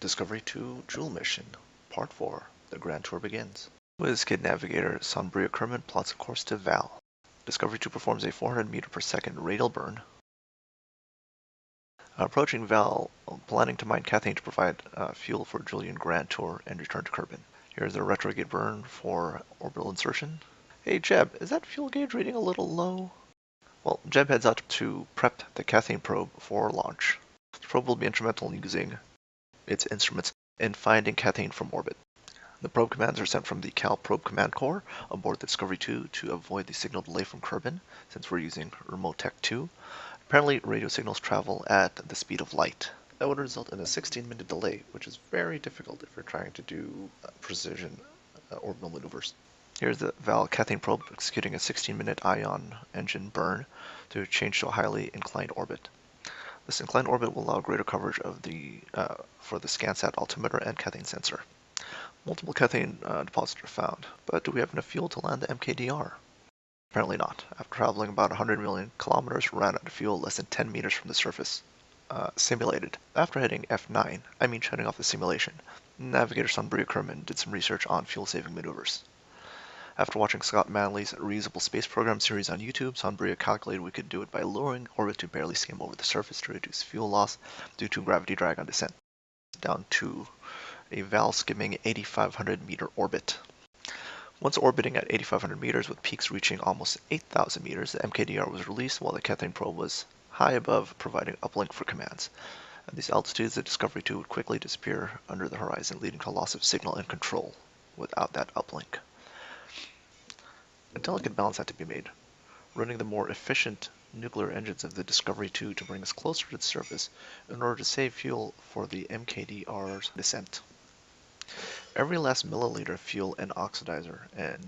Discovery 2 Jewel Mission, Part 4, The Grand Tour begins. WizKid Navigator Sonbria Kerman plots a course to Vall. Discovery 2 performs a 400 meter per second radial burn. Approaching Vall, planning to mine Cathane to provide fuel for Julian Grand Tour and return to Kerbin. Here's a retrograde burn for orbital insertion. Hey Jeb, is that fuel gauge reading a little low? Well, Jeb heads out to prep the Cathane probe for launch. The probe will be instrumental in using its instruments in finding Cathane from orbit. The probe commands are sent from the Cal Probe Command Core aboard the Discovery 2 to avoid the signal delay from Kerbin, since we're using Remote Tech 2. Apparently, radio signals travel at the speed of light. That would result in a 16-minute delay, which is very difficult if you're trying to do precision orbital maneuvers. Here's the Vall Cathane probe executing a 16-minute ion engine burn to change to a highly inclined orbit. This inclined orbit will allow greater coverage of for the ScanSat altimeter and Cathane sensor. Multiple Cathane deposits are found, but do we have enough fuel to land the MKDR? Apparently not. After traveling about 100 million kilometers, ran out of fuel less than 10 meters from the surface. Simulated. After hitting F9, shutting off the simulation, Navigator Sonbria Kerman did some research on fuel-saving maneuvers. After watching Scott Manley's Reusable Space Program series on YouTube, Sonbria calculated we could do it by lowering orbit to barely skim over the surface to reduce fuel loss due to gravity drag on descent, down to a Vall skimming 8,500 meter orbit. Once orbiting at 8,500 meters with peaks reaching almost 8,000 meters, the MKDR was released while the Cathane probe was high above, providing uplink for commands. At these altitudes, the Discovery 2 would quickly disappear under the horizon, leading to loss of signal and control without that uplink. A delicate balance had to be made, running the more efficient nuclear engines of the Discovery 2 to bring us closer to the surface in order to save fuel for the MKDR's descent. Every last milliliter of fuel and oxidizer and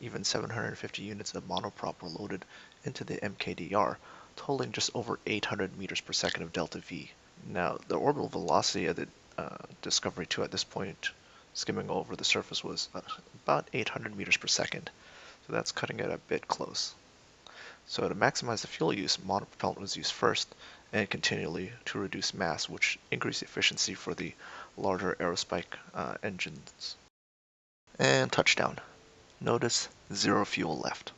even 750 units of monoprop were loaded into the MKDR, totaling just over 800 meters per second of delta V. Now, the orbital velocity of the Discovery 2 at this point, skimming over the surface, was about 800 meters per second. So that's cutting it a bit close. So to maximize the fuel use, monopropellant was used first, and continually to reduce mass, which increased efficiency for the larger aerospike engines. And touchdown. Notice 0 fuel left.